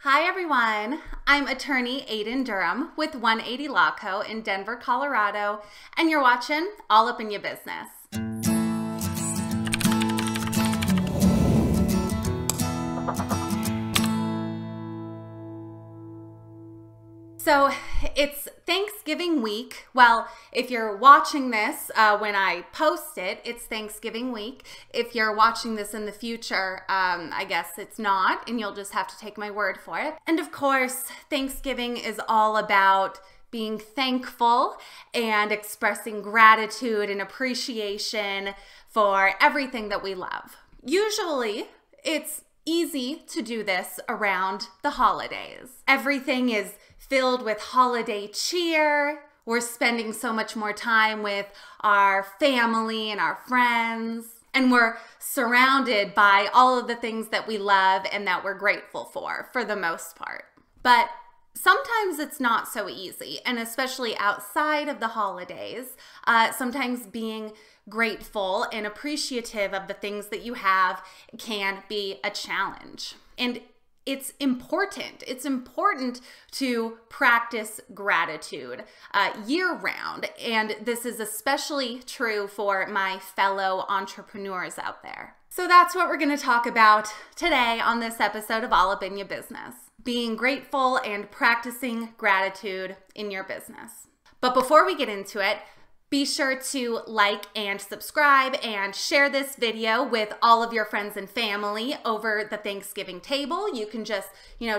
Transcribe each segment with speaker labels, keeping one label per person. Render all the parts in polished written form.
Speaker 1: Hi everyone, I'm attorney Aiden Durham with 180 Law Co. in Denver, Colorado, and you're watching All Up in Your Business. So it's Thanksgiving week. Well, if you're watching this when I post it, it's Thanksgiving week. If you're watching this in the future, I guess it's not, and you'll just have to take my word for it. And of course, Thanksgiving is all about being thankful and expressing gratitude and appreciation for everything that we love. Usually, it's easy to do this around the holidays. Everything is filled with holiday cheer. We're spending so much more time with our family and our friends, and we're surrounded by all of the things that we love and that we're grateful for the most part. But sometimes it's not so easy, and especially outside of the holidays, sometimes being grateful and appreciative of the things that you have can be a challenge. And it's important. It's important to practice gratitude year-round, and this is especially true for my fellow entrepreneurs out there. So that's what we're going to talk about today on this episode of All Up in Your Business: being grateful and practicing gratitude in your business. But before we get into it, be sure to like and subscribe and share this video with all of your friends and family over the Thanksgiving table. You can just,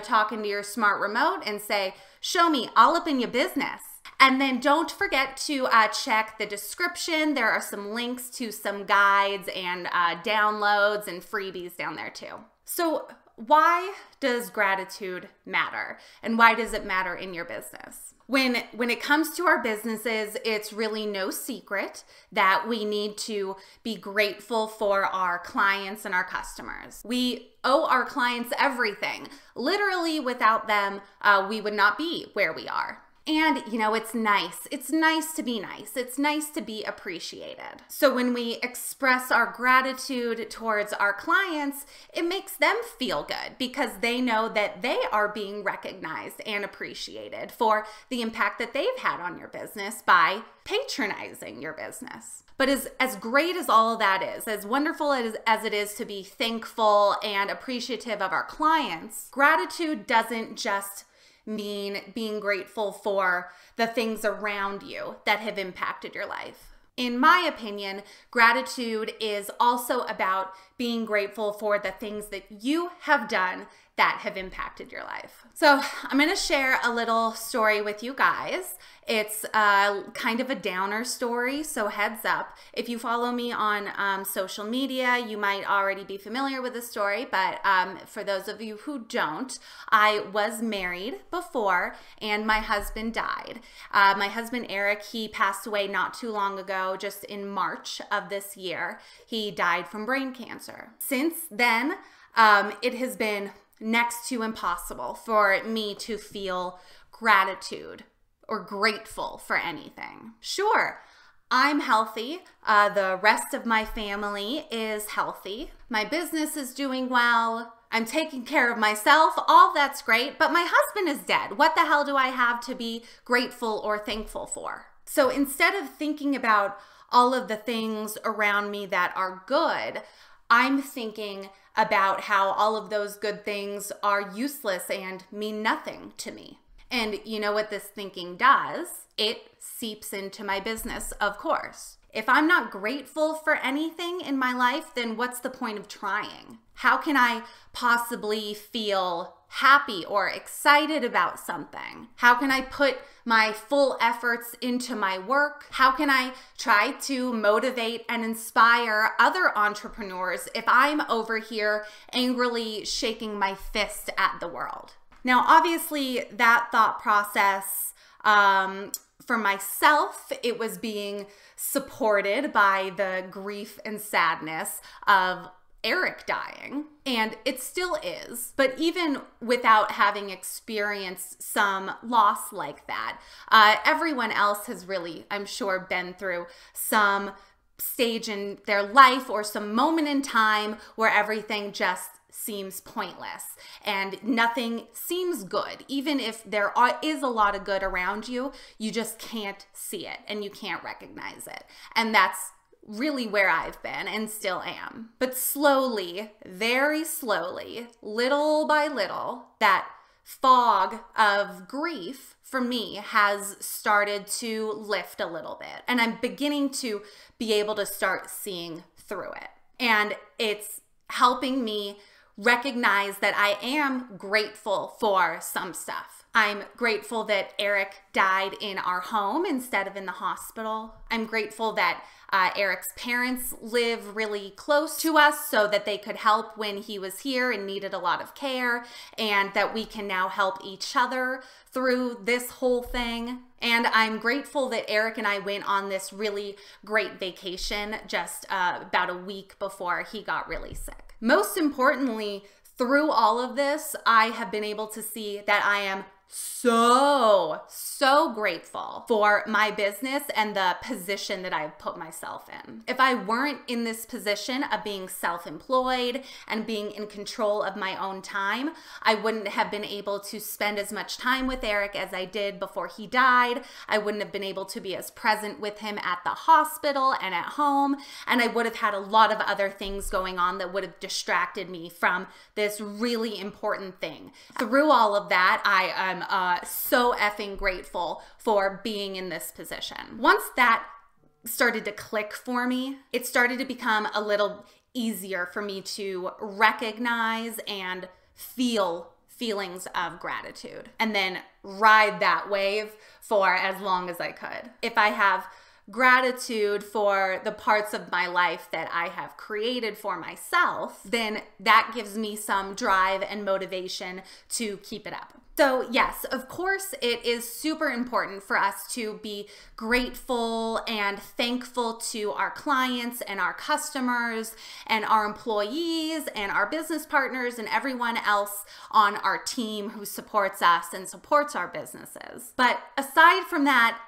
Speaker 1: talk into your smart remote and say, "Show me all up in your business." And then don't forget to check the description. There are some links to some guides and downloads and freebies down there too. So why does gratitude matter? And why does it matter in your business? When it comes to our businesses, it's really no secret that we need to be grateful for our clients and our customers. We owe our clients everything. Literally, without them, we would not be where we are. And, it's nice. It's nice to be nice. It's nice to be appreciated. So when we express our gratitude towards our clients, it makes them feel good because they know that they are being recognized and appreciated for the impact that they've had on your business by patronizing your business. But as great as all of that is, as wonderful as it is to be thankful and appreciative of our clients, gratitude doesn't just mean being grateful for the things around you that have impacted your life. In my opinion, gratitude is also about being grateful for the things that you have done that have impacted your life. So I'm going to share a little story with you guys. It's kind of a downer story, so heads up. If you follow me on social media, you might already be familiar with the story, but for those of you who don't, I was married before and my husband died. My husband, Eric, he passed away not too long ago, just in March of this year. He died from brain cancer. Since then, it has been next to impossible for me to feel gratitude or grateful for anything. Sure, I'm healthy. The rest of my family is healthy. My business is doing well. I'm taking care of myself. All that's great, but my husband is dead. What the hell do I have to be grateful or thankful for? So instead of thinking about all of the things around me that are good, I'm thinking about how all of those good things are useless and mean nothing to me. And you know what this thinking does? It seeps into my business, of course. If I'm not grateful for anything in my life, then what's the point of trying? How can I possibly feel happy or excited about something? How can I put my full efforts into my work? How can I try to motivate and inspire other entrepreneurs if I'm over here angrily shaking my fist at the world? Now, obviously, that thought process, for myself, it was being supported by the grief and sadness of Eric dying, and it still is. But even without having experienced some loss like that, everyone else has really, I'm sure, been through some stage in their life or some moment in time where everything just seems pointless and nothing seems good. Even if there is a lot of good around you, you just can't see it and you can't recognize it. And that's really where I've been and still am. But slowly, very slowly, little by little, that fog of grief for me has started to lift a little bit. And I'm beginning to be able to start seeing through it. And it's helping me recognize that I am grateful for some stuff. I'm grateful that Eric died in our home instead of in the hospital. I'm grateful that Eric's parents live really close to us so that they could help when he was here and needed a lot of care, and that we can now help each other through this whole thing. And I'm grateful that Eric and I went on this really great vacation just about a week before he got really sick. Most importantly, through all of this, I have been able to see that I am so grateful for my business and the position that I've put myself in. If I weren't in this position of being self-employed and being in control of my own time, I wouldn't have been able to spend as much time with Eric as I did before he died. I wouldn't have been able to be as present with him at the hospital and at home, and I would have had a lot of other things going on that would have distracted me from this really important thing. Through all of that, I am so effing grateful for being in this position. Once that started to click for me, it started to become a little easier for me to recognize and feel feelings of gratitude and then ride that wave for as long as I could. If I have gratitude for the parts of my life that I have created for myself, then that gives me some drive and motivation to keep it up. So yes, of course, it is super important for us to be grateful and thankful to our clients and our customers and our employees and our business partners and everyone else on our team who supports us and supports our businesses. But aside from that,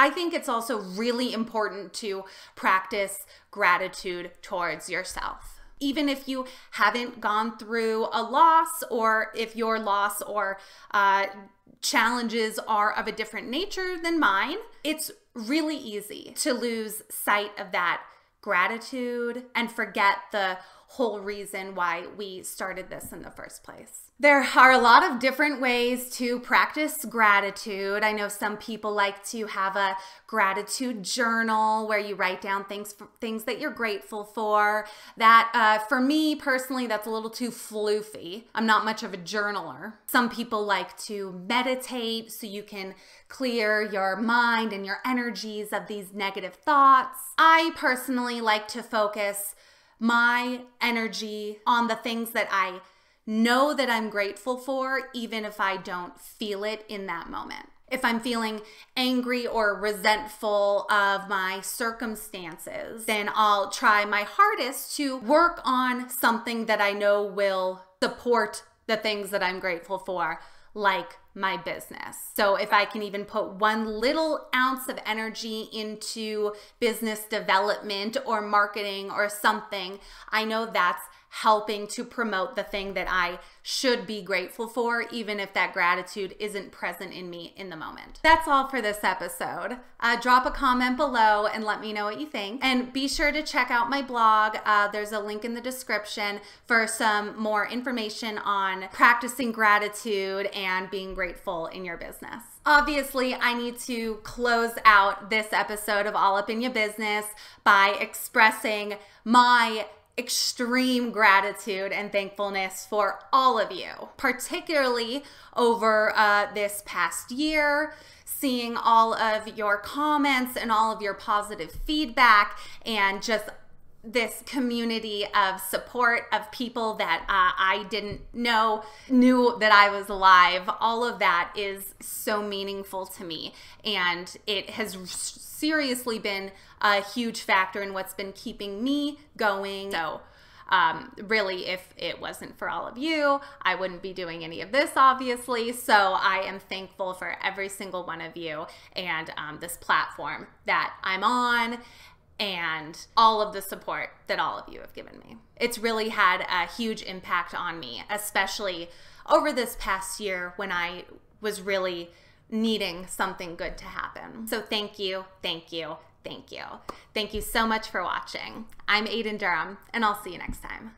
Speaker 1: I think it's also really important to practice gratitude towards yourself. Even if you haven't gone through a loss, or if your loss or challenges are of a different nature than mine, it's really easy to lose sight of that gratitude and forget the whole reason why we started this in the first place. There are a lot of different ways to practice gratitude. I know some people like to have a gratitude journal where you write down things that you're grateful for. That, for me personally, that's a little too floofy. I'm not much of a journaler. Some people like to meditate so you can clear your mind and your energies of these negative thoughts. I personally like to focus my energy on the things that I know that I'm grateful for, even if I don't feel it in that moment. If I'm feeling angry or resentful of my circumstances, then I'll try my hardest to work on something that I know will support the things that I'm grateful for, like my business. So if I can even put one little ounce of energy into business development or marketing or something, I know that's helping to promote the thing that I should be grateful for, even if that gratitude isn't present in me in the moment. That's all for this episode. Drop a comment below and let me know what you think. And be sure to check out my blog. There's a link in the description for some more information on practicing gratitude and being grateful in your business. Obviously, I need to close out this episode of All Up in Your Business by expressing my extreme gratitude and thankfulness for all of you, particularly over this past year, seeing all of your comments and all of your positive feedback and just this community of support of people that I didn't knew that I was alive. All of that is so meaningful to me, and it has seriously been a huge factor in what's been keeping me going. So really, if it wasn't for all of you, I wouldn't be doing any of this, obviously. So I am thankful for every single one of you and this platform that I'm on. and all of the support that all of you have given me. It's really had a huge impact on me, especially over this past year when I was really needing something good to happen. So thank you, thank you, thank you. Thank you so much for watching. I'm Aiden Durham, and I'll see you next time.